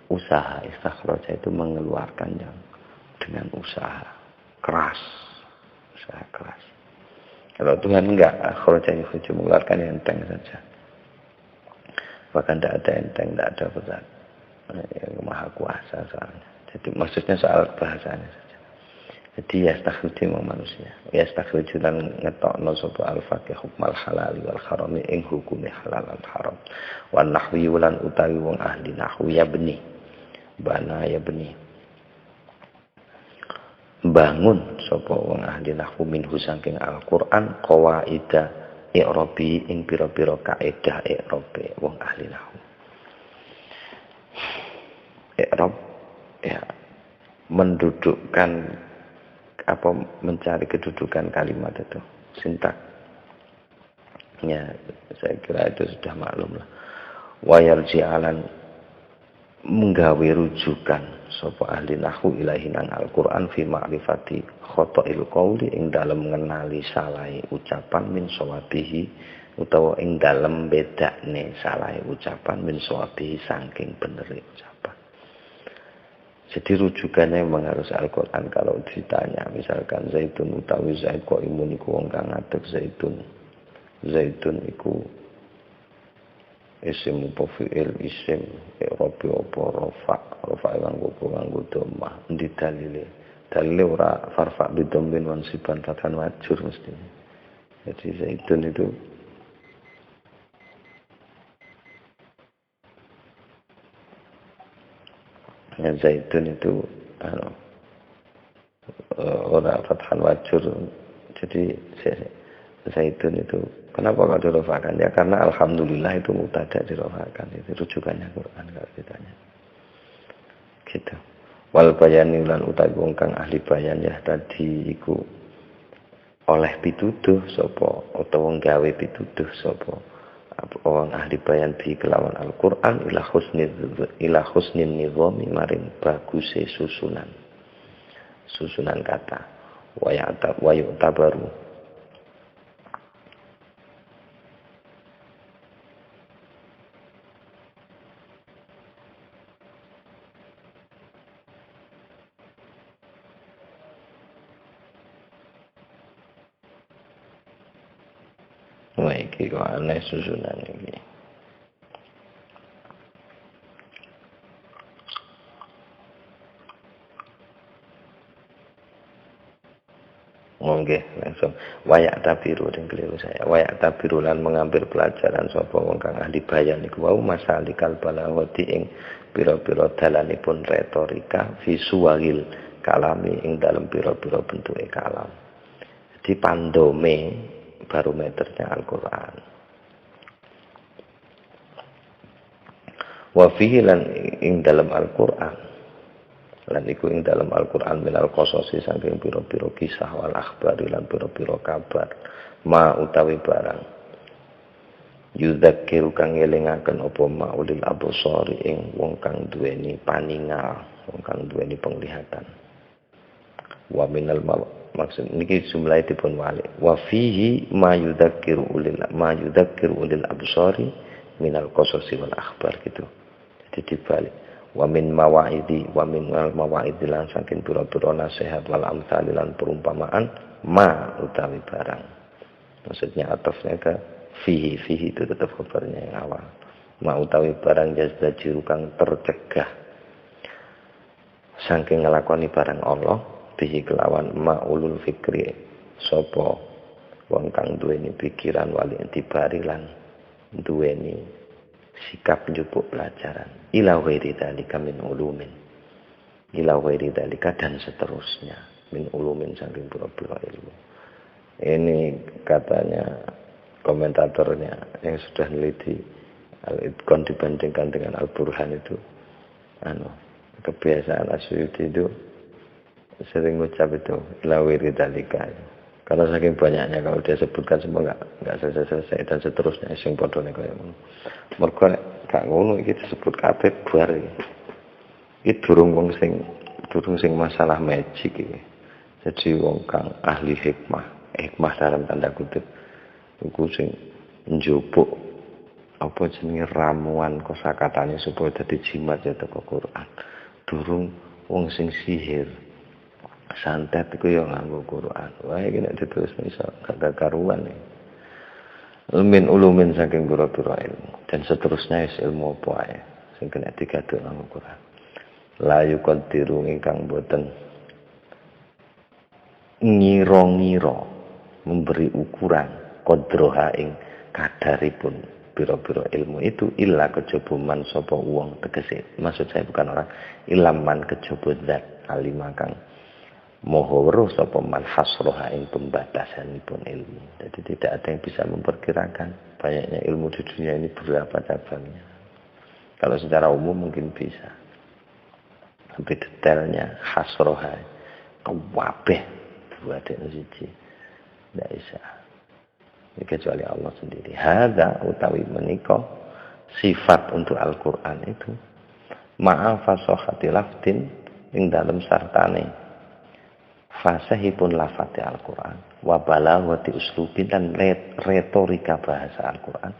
Speaker 1: usaha istikhraj itu mengeluarkan yang dengan usaha keras. Usaha keras. Kalau Tuhan enggak, akhrajanya mengeluarkan yang enteng saja. Bahkan tidak ada enteng, tidak ada berat. Yang maha kuasa soalnya. Jadi maksudnya soal bahasanya saja. Jadi yastakhruju manusia. Yastakhruju lan ngetokno sapa al-faqih hukmal halal wal haram ing hukume halal lan haram. Wan nahwi lan utawi wong ahli nahwu ya beni. Bana ya beni. Bangun sapa wong ahli nahwu minhu saking Al-Qur'an qawaida i'rabi ing pira-pira kaidah i'rabe wong ahli nahwu. I'rab ya mendudukkan apa mencari kedudukan kalimat itu sintaknya saya kira itu sudah maklum lah. Wayarji'alan menggawe rujukan sapa ahli nahwu ilahi nang Al-Qur'an fi ma'rifati khata'il qauli ing dalem ngenali salahe ucapan min sawabihi utawa ing dalem bedakne salahe ucapan min sawabihi saking benere ucapan. Jadi rujukannya memang harus Al-Quran. Kalau ditanya misalkan Zaitun utawi Zaid kok imun iku wong kang ngadeg Zaitun. Zaitun iku isim mupofiil isim Robi opo rofa nganggo domah di dalile ora farfa bidombin wansiban fatan wajur mesti. Jadi Zaitun itu ya, Zaitun itu orang fathan wajur. Jadi Zaitun itu kenapa kok dirofakan? Ya karena alhamdulillah itu mutada dirofakan. Itu rujukannya Quran kalau ditanya. Gitu. Wal bayani lan utawi wong kang ahli bayan ya tadi iku oleh pituduh sapa utawa wong gawe pituduh sapa orang ahli bayan bi kelawan Al-Qur'an ila husnin nizami maring baguse susunan kata wa yu'tabaru wah iki kok aneh susunan iki. Nggih, langsung wayak tabiru den keliru saya. Wayak tabiru lan mengambil pelajaran sapa wong kang ahli bayan iku wau masalikal balawati ing pira-pira dalanipun retorika visualil kalami ing dalam pira-pira bentuke kalam. Jadi pandome barometernya Al-Qur'an. Wa fihi lan ing dalam Al-Qur'an lan iku ing dalam Al-Qur'an minal qasasi saking pira-pira kisah wal akhbari lan pira-pira kabar ma utawi barang yudzakiru kang elingaken apa maulil absari ing wong kang duweni paningal wong kang duweni penglihatan wa minal maksud niki jumlah dipun wali wa fihi ma yudzakiru ulil absari minal qasasi wal akhbar gitu. Jadi dibalik wa min mawaidi wa min mawaidi lan saking pira-pira nasihat wal amsal lan perumpamaan ma utawi barang. Maksudnya atafnya ke fihi itu tetap khabarnya yang awal. Ma utawi barang jazdajiru kang tercegah saking ngelakoni barang Allah bihi kelawan maulul fikri sapa wong kang duweni pikiran wali intibari lan duweni sikap njupuk pelajaran ila ghairi dzalika min ulumin ila ghairi dzalika dan seterusnya min ulumin saking pura-pura ilmu. Ini katanya komentatornya yang sudah neliti Al-Itqan dibandingkan dengan Al-Burhan itu kebiasaan Asyuyuti itu sering ngucap itu ila ghairi dzalika. Karena saking banyaknya kalau dia sebutkan semua enggak selesai dan seterusnya sing padha nek kaya ngono. Mergo nek gak ngono iki disebut kabeh bar iki. Iki durung sing masalah magic iki. Jadi wong kang ahli hikmah dalam tanda kutip iku sing njupuk apa jenenge ramuan kosakatane supaya dadi jimat ya teko Quran. Durung wong sing sihir santet iku ya nganggo Quran. Wah iki nek ditulis iso gak karuan iki. Min ulumin saking pira-pira ilmu dan seterusnya is ilmu apa ae sing kena digawe nganggo Quran. La yuqaddiru ingkang boten ngira-ngira memberi ukuran qadroha ing kadaripun biro-biro ilmu itu illa kejaba man sapa wong, tegese maksud saya bukan orang, ilaman kejaba zat alim kang moho weruh sapa man hasroha ing pembatasanipun ilmu. Jadi tidak ada yang bisa memperkirakan banyaknya ilmu di dunia ini berapa cabangnya. Kalau secara umum mungkin bisa, tapi detailnya hasroha kabeh buat siji tidak bisa. Kecuali Allah sendiri. Hadza utawi menika sifat untuk Al-Qur'an itu ma'a fasahati lafdin ing dalem sartane fasahipun lafate Al-Qur'an wa balaghati uslubin dan retorika bahasa Al-Qur'an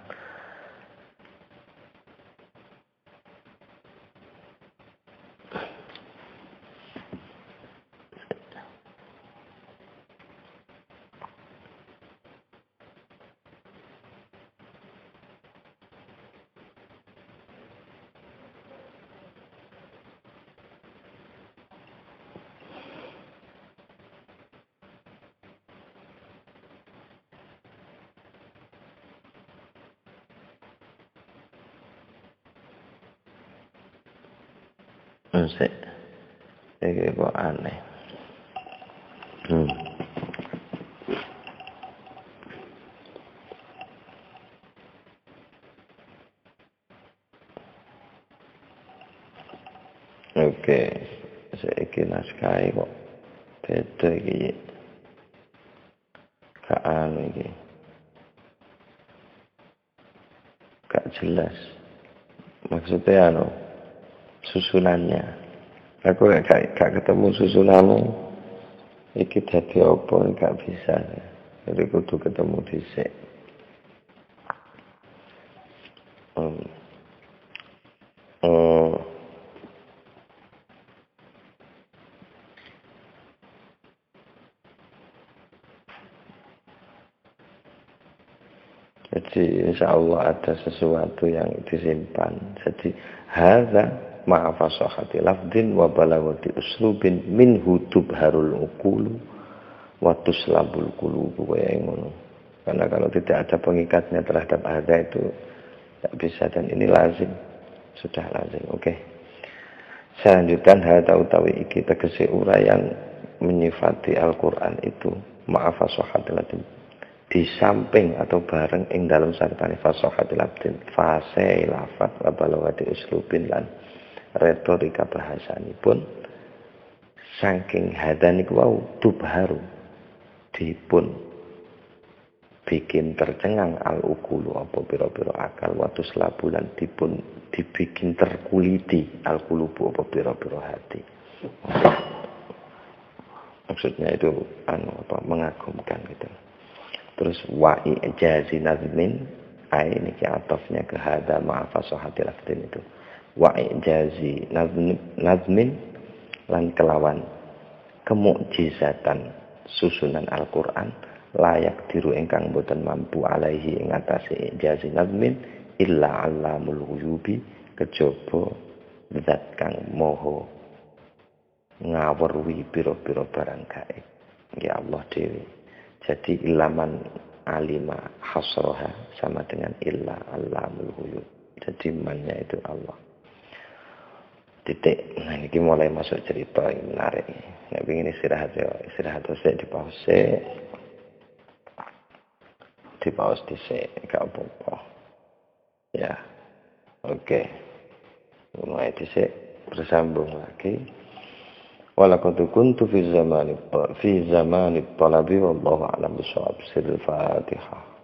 Speaker 1: Sik. Iki kok aneh. Oke. Saiki naskah kok beda iki. Gak anu iki. Gak jelas. Maksudnya anu susunannya. Aku gak ketemu susunannya. Iki dadi apa gak bisa. Jadi kudu ketemu dhisik. Jadi insya Allah ada sesuatu yang disimpan. Jadi hadza ma'a fasahati lafdin wa balagati uslubin minhu tubharul uqulu wa tuslabul qulubu kaya ngono. Karena kalau tidak ada pengikatnya terhadap hadza itu tidak bisa, dan ini lazim. Sudah lazim. Oke. Saya lanjutkan hadza utawi iki tegese uraian menyifati Al-Qur'an itu ma'a fasahati lafdin di samping atau bareng ing dalam sartane fasahatil abdin fase lafat wa balawati uslubin lan retorika bahasanipun saking hadaniku wau tubharu dipun bikin tercengang al-ukulu apa pira-pira akal watus labulan dipun dibikin terkuliti al-kulubu apa pira-pira hati. Maksudnya itu mengagumkan gitu. Terus wa'i jazi nazmin ini atofnya ke hada ma'afasohati lafdin itu wa'i jazi nazmin lan kelawan kemukjizatan susunan Al-Quran layak diru ingkang boten mampu alaihi ing atase jazi nazmin illa alamul ghuyubi kejaba zat kang moho ngawurwi pira-pira barang gaib ya Allah dewi. Jadi ilaman alima hasroha sama dengan illa alamul ghuyub. Jadi mannya itu Allah. Titik. Nah ini mulai masuk cerita yang menarik. Nek ingin istirahat ya, istirahat saya di pause. Di pause dhisik gak apa-apa. Ya. Oke. Mulai dhisik bersambung lagi. Walaqad kuntu fi zamani talabi wallahu a'lam bishawab. Sirrul Fatihah.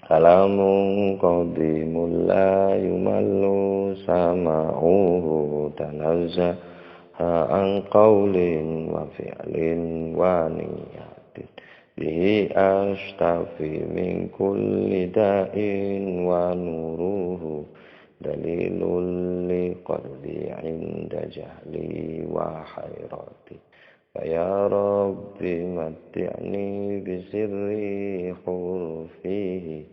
Speaker 1: Kalamun qadimul la yumallu sama'uhu tanazzaha an qawlin wa fi'lin wa niyatin bihi ashtafi min kulli da'in wa nuruhu dalilul liqalbi inda jahli wa hayrati ya Rabbi matti'ni bisirri hurfihi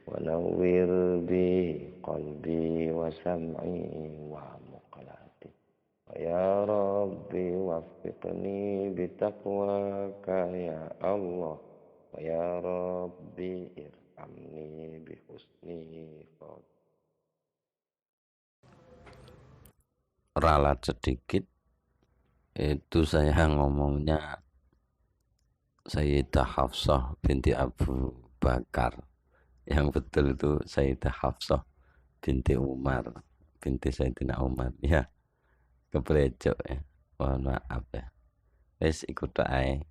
Speaker 1: wa nawwir bi qalbi wa sam'i wa muqlati. Ya Rabbi waffiqni bitaqwaka ya Allah. Wa ya Rabbi irhamni bihusni khotimah. Ralat sedikit, itu saya ngomongnya Sayyidah Hafsah binti Abu Bakar. Yang betul itu Sayyidah Hafsah binti Umar, binti Sayyidina Umar. Ya, kebelecok ya. Mohon maaf ya. Wes ikut ae.